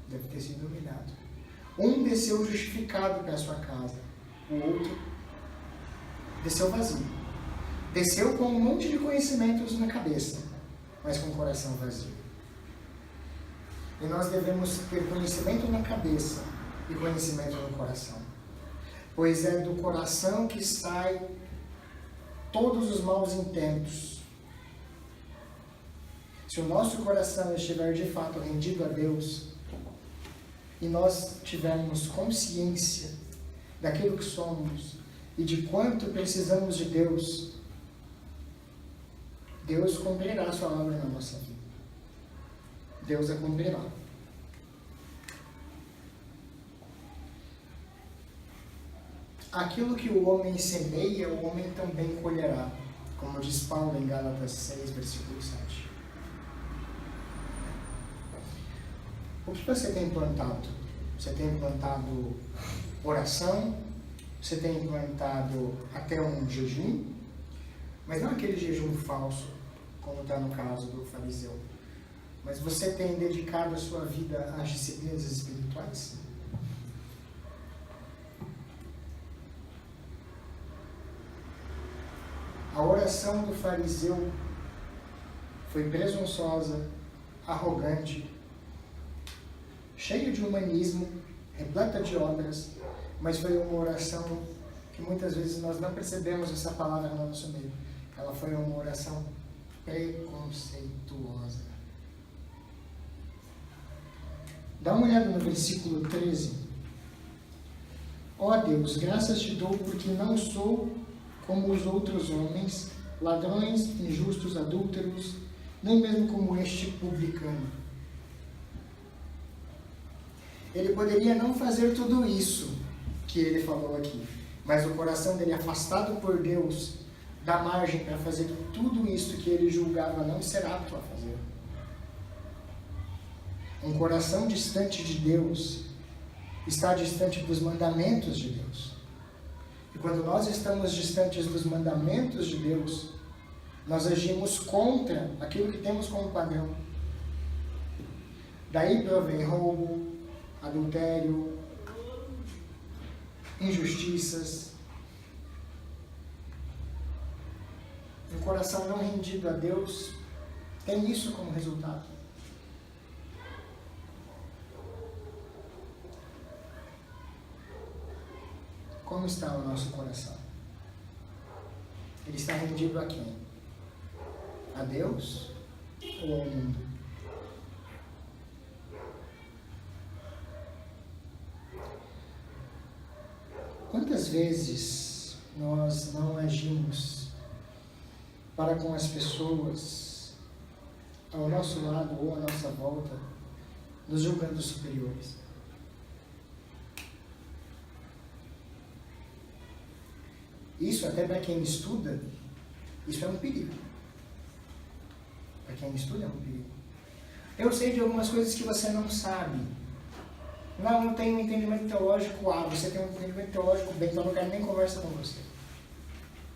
Deve ter sido humilhado. Um desceu justificado para a sua casa, o outro desceu vazio. Desceu com um monte de conhecimentos na cabeça, mas com o coração vazio. E nós devemos ter conhecimento na cabeça e conhecimento no coração. Pois é do coração que saem todos os maus intentos. Se o nosso coração estiver de fato rendido a Deus, e nós tivermos consciência daquilo que somos e de quanto precisamos de Deus, Deus cumprirá a sua obra na nossa vida. Deus a cumprirá. Aquilo que o homem semeia, o homem também colherá, como diz Paulo em Gálatas 6, versículo 7. O que você tem plantado? Você tem plantado oração? Você tem plantado até um jejum? Mas não aquele jejum falso, como está no caso do fariseu. Mas você tem dedicado a sua vida às disciplinas espirituais? A oração do fariseu foi presunçosa, arrogante, cheia de humanismo, repleta de obras, mas foi uma oração que muitas vezes nós não percebemos essa palavra no nosso meio. Ela foi uma oração preconceituosa. Dá uma olhada no versículo 13. Ó Deus, graças te dou porque não sou como os outros homens, ladrões, injustos, adúlteros, nem mesmo como este publicano. Ele poderia não fazer tudo isso que ele falou aqui, mas o coração dele, afastado por Deus, dá margem para fazer tudo isso que ele julgava não ser apto a fazer. Um coração distante de Deus está distante dos mandamentos de Deus. E quando nós estamos distantes dos mandamentos de Deus, nós agimos contra aquilo que temos como padrão. Daí provém roubo, adultério, injustiças. Um coração não rendido a Deus tem isso como resultado. Como está o nosso coração? Ele está rendido a quem? A Deus ou ao mundo? Quantas vezes nós não agimos para com as pessoas ao nosso lado ou à nossa volta, nos julgando superiores? Isso, até para quem estuda, isso é um perigo. Para quem estuda é um perigo. Eu sei de algumas coisas que você não sabe. Não tenho um entendimento teológico A, você tem um entendimento teológico B, então eu não quero nem conversa com você.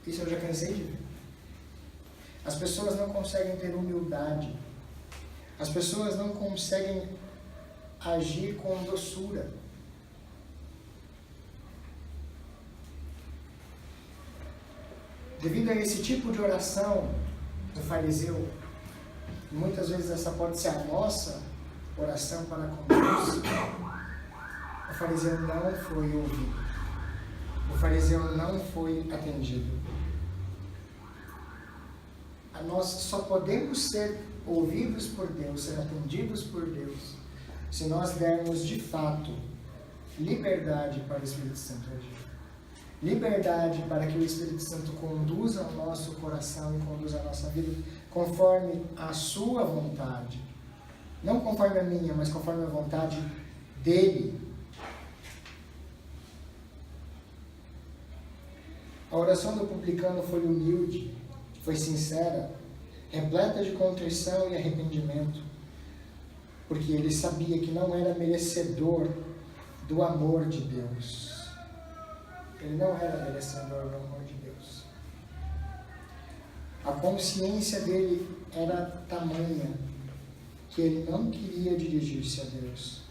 Isso eu já cansei de ver. As pessoas não conseguem ter humildade. As pessoas não conseguem agir com doçura. Devido a esse tipo de oração do fariseu, e muitas vezes essa pode ser a nossa oração para com Deus, o fariseu não foi ouvido. O fariseu não foi atendido. Nós só podemos ser ouvidos por Deus, ser atendidos por Deus, se nós dermos de fato liberdade para o Espírito Santo agir. Liberdade para que o Espírito Santo conduza o nosso coração e conduza a nossa vida conforme a sua vontade. Não conforme a minha, mas conforme a vontade dele. A oração do publicano foi humilde, foi sincera, repleta de contrição e arrependimento. porque ele sabia que não era merecedor do amor de Deus. Ele não era merecedor do amor de Deus. A consciência dele era tamanha que ele não queria dirigir-se a Deus.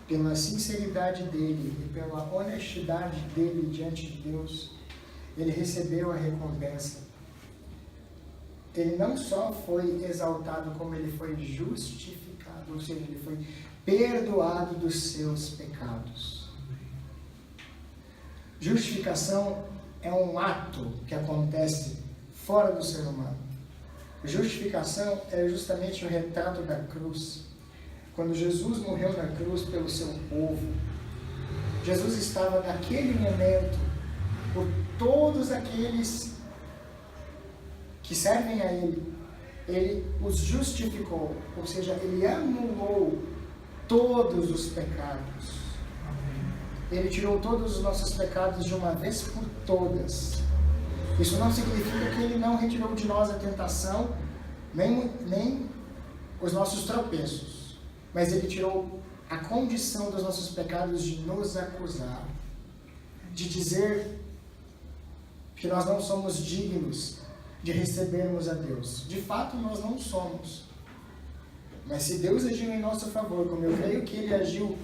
Pela sinceridade dele e pela honestidade dele diante de Deus, ele recebeu a recompensa. Ele não só foi exaltado, como ele foi justificado, ou seja, ele foi perdoado dos seus pecados. Justificação é um ato que acontece fora do ser humano. Justificação é justamente o retrato da cruz. Quando Jesus morreu na cruz pelo seu povo, Jesus estava naquele momento por todos aqueles que servem a Ele os justificou, ou seja, Ele anulou todos os pecados. Ele tirou todos os nossos pecados de uma vez por todas. Isso não significa que Ele não retirou de nós a tentação, nem os nossos tropeços, mas Ele tirou a condição dos nossos pecados de nos acusar, de dizer que nós não somos dignos de recebermos a Deus. De fato, nós não somos. Mas se Deus agiu em nosso favor, como eu creio que Ele agiu,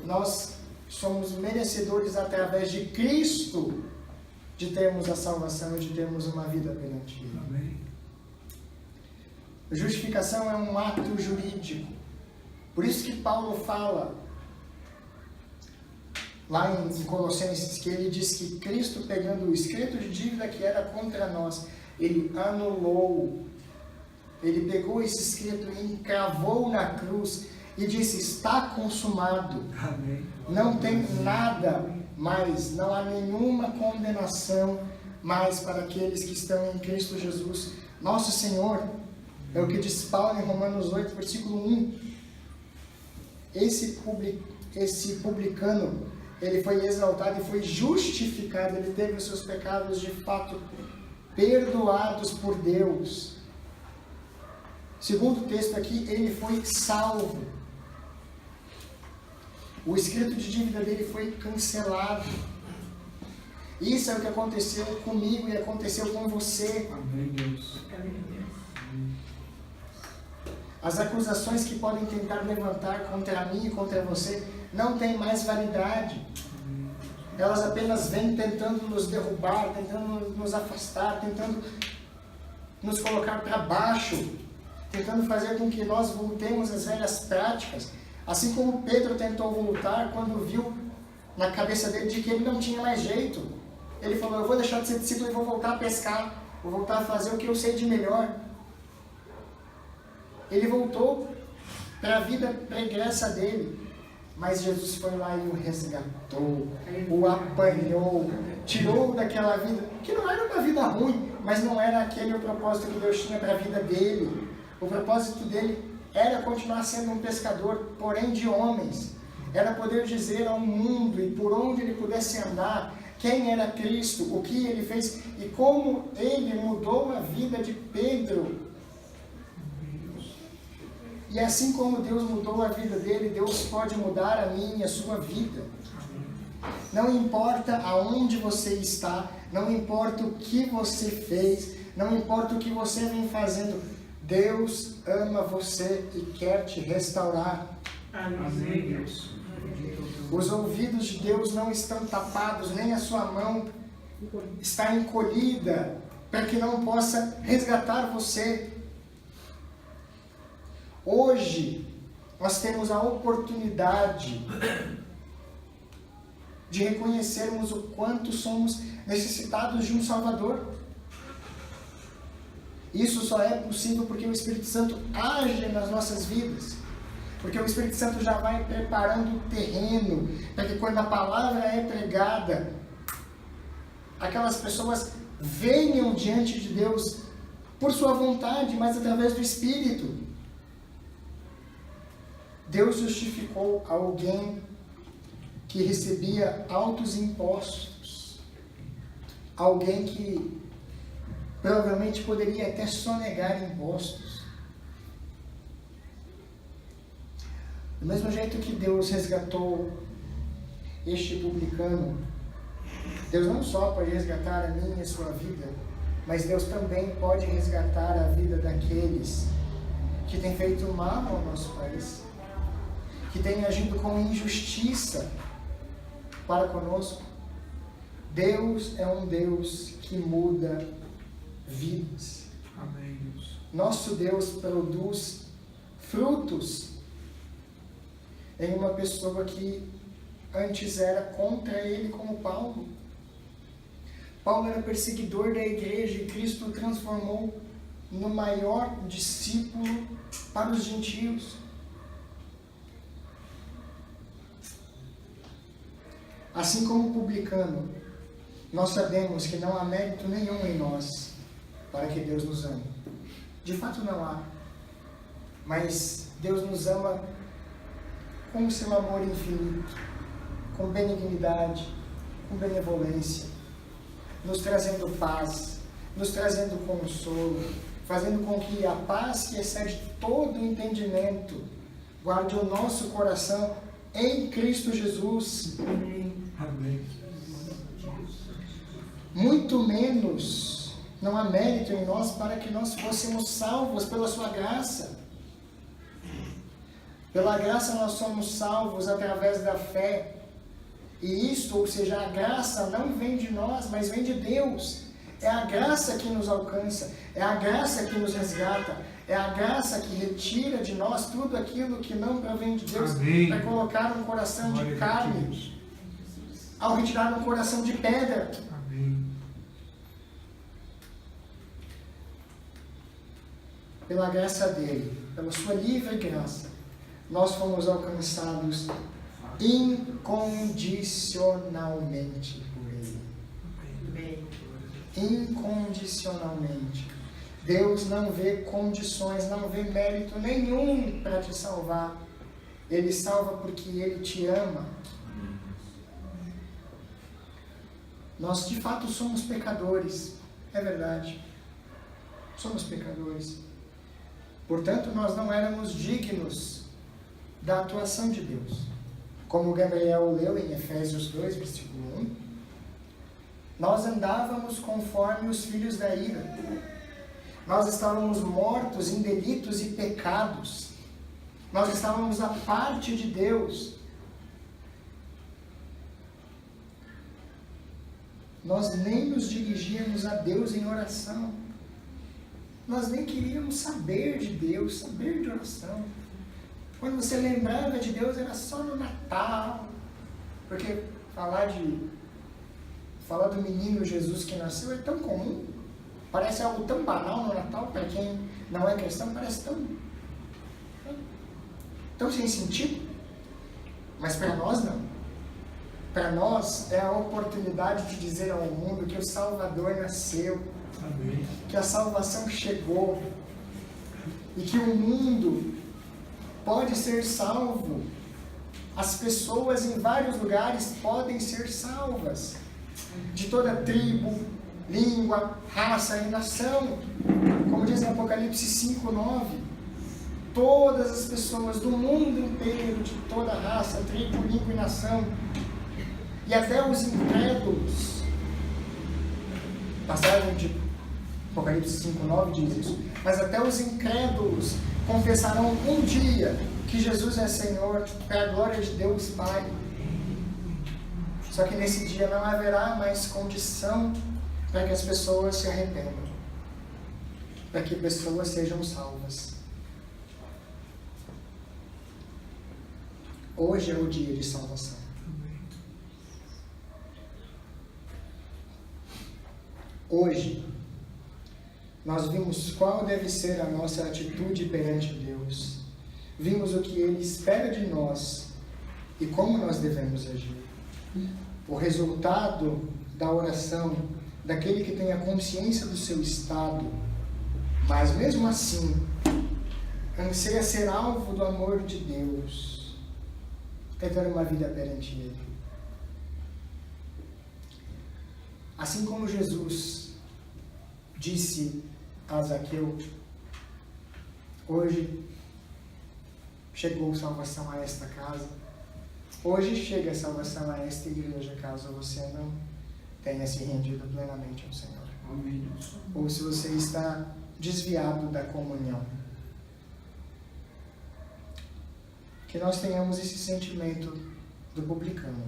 nós somos merecedores através de Cristo de termos a salvação e de termos uma vida perante Ele. Amém. Justificação é um ato jurídico. Por isso que Paulo fala lá em Colossenses, que ele diz que Cristo, pegando o escrito de dívida que era contra nós, Ele anulou. Ele pegou esse escrito e encravou na cruz e disse: está consumado. Amém. Não tem nada mais, não há nenhuma condenação mais para aqueles que estão em Cristo Jesus, nosso Senhor. É o que diz Paulo em Romanos 8, versículo 1. Esse publicano, ele foi exaltado e foi justificado, ele teve os seus pecados de fato perdoados por Deus. Segundo o texto aqui, ele foi salvo. O escrito de dívida dele foi cancelado. Isso é o que aconteceu comigo e aconteceu com você. Amém, Deus. As acusações que podem tentar levantar contra mim e contra você não têm mais validade. Elas apenas vêm tentando nos derrubar, tentando nos afastar, tentando nos colocar para baixo, tentando fazer com que nós voltemos às velhas práticas. Assim como Pedro tentou voltar quando viu na cabeça dele de que ele não tinha mais jeito. Ele falou: eu vou deixar de ser discípulo e vou voltar a pescar, vou voltar a fazer o que eu sei de melhor. Ele voltou para a vida pregressa dele. Mas Jesus foi lá e o resgatou, o apanhou, tirou daquela vida, que não era uma vida ruim, mas não era aquele o propósito que Deus tinha para a vida dele. O propósito dele era continuar sendo um pescador, porém de homens. Era poder dizer ao mundo e por onde ele pudesse andar quem era Cristo, o que ele fez e como ele mudou a vida de Pedro. E assim como Deus mudou a vida dele, Deus pode mudar a minha e a sua vida. Não importa aonde você está, não importa o que você fez, não importa o que você vem fazendo, Deus ama você e quer te restaurar. Amém, Deus. Os ouvidos de Deus não estão tapados, nem a sua mão está encolhida, para que não possa resgatar você. Hoje, nós temos a oportunidade de reconhecermos o quanto somos necessitados de um Salvador. Isso só é possível porque o Espírito Santo age nas nossas vidas. Porque o Espírito Santo já vai preparando o terreno para que quando a palavra é pregada, aquelas pessoas venham diante de Deus por sua vontade, mas através do Espírito. Deus justificou alguém que recebia altos impostos, alguém que provavelmente poderia até sonegar impostos. Do mesmo jeito que Deus resgatou este publicano, Deus não só pode resgatar a minha e a sua vida, mas Deus também pode resgatar a vida daqueles que têm feito mal ao nosso país, que têm agido com injustiça para conosco. Deus é um Deus que muda vidas. Amém, Deus. Nosso Deus produz frutos em uma pessoa que antes era contra ele, como Paulo. Paulo era perseguidor da igreja e Cristo o transformou no maior discípulo para os gentios. Assim como o publicano, nós sabemos que não há mérito nenhum em nós para que Deus nos ame. De fato não há. Mas Deus nos ama com o seu amor infinito, com benignidade, com benevolência, nos trazendo paz, nos trazendo consolo, fazendo com que a paz que excede todo entendimento guarde o nosso coração em Cristo Jesus. Amém. Muito menos não há mérito em nós para que nós fôssemos salvos pela sua graça. Pela graça nós somos salvos através da fé. E isto, ou seja, a graça não vem de nós, mas vem de Deus. É a graça que nos alcança, é a graça que nos resgata, é a graça que retira de nós tudo aquilo que não provém de Deus, para colocar um coração de carne, ao retirar um coração de pedra. Amém. Pela graça dele, pela sua livre graça, nós fomos alcançados incondicionalmente por ele. Incondicionalmente. Deus não vê condições, não vê mérito nenhum para te salvar. Ele salva porque Ele te ama. Nós de fato somos pecadores, é verdade. Somos pecadores. Portanto, nós não éramos dignos da atuação de Deus. Como Gabriel leu em Efésios 2, versículo 1, nós andávamos conforme os filhos da ira. Nós estávamos mortos em delitos e pecados. Nós estávamos à parte de Deus. Nós nem nos dirigíamos a Deus em oração. Nós nem queríamos saber de Deus, saber de oração. Quando você lembrava de Deus era só no Natal. Porque falar do menino Jesus que nasceu é tão comum. Parece algo tão banal no Natal, para quem não é cristão, parece tão sem sentido. Mas para nós não. Para nós é a oportunidade de dizer ao mundo que o Salvador nasceu. Amém. Que a salvação chegou. E que o mundo pode ser salvo. As pessoas em vários lugares podem ser salvas. De toda tribo, língua, raça e nação. Como diz em Apocalipse 5:9, todas as pessoas do mundo inteiro, de toda raça, tribo, língua e nação, e até os incrédulos. Passagem de Apocalipse 5:9 diz isso. Mas até os incrédulos confessarão um dia que Jesus é Senhor, para a glória de Deus Pai. Só que nesse dia não haverá mais condição para que as pessoas se arrependam, para que pessoas sejam salvas. Hoje é o dia de salvação. Hoje, nós vimos qual deve ser a nossa atitude perante Deus. Vimos o que Ele espera de nós e como nós devemos agir. O resultado da oração daquele que tem a consciência do seu estado, mas mesmo assim anseia ser alvo do amor de Deus, é ter uma vida perante Ele. Assim como Jesus disse a Zaqueu, hoje chegou salvação a esta casa. Hoje chega salvação a esta igreja, caso você não tenha se rendido plenamente ao Senhor. Amém, Deus. Ou se você está desviado da comunhão. Que nós tenhamos esse sentimento do publicano,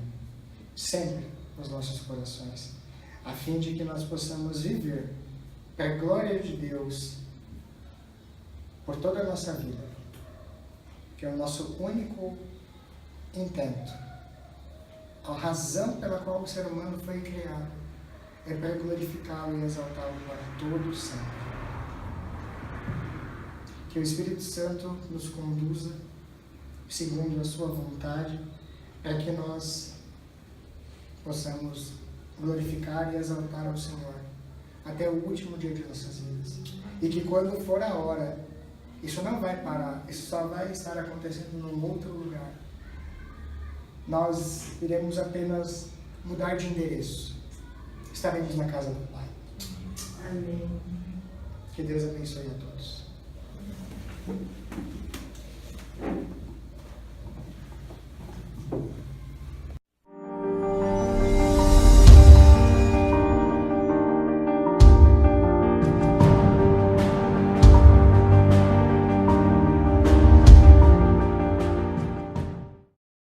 sempre nos nossos corações, a fim de que nós possamos viver para a glória de Deus por toda a nossa vida, que é o nosso único intento, a razão pela qual o ser humano foi criado, é para glorificá-lo e exaltá-lo para todo sempre. Que o Espírito Santo nos conduza segundo a sua vontade, para que nós possamos glorificar e exaltar ao Senhor até o último dia de nossas vidas. E que quando for a hora, isso não vai parar, isso só vai estar acontecendo num outro lugar. Nós iremos apenas mudar de endereço. Estaremos na casa do Pai. Amém. Que Deus abençoe a todos.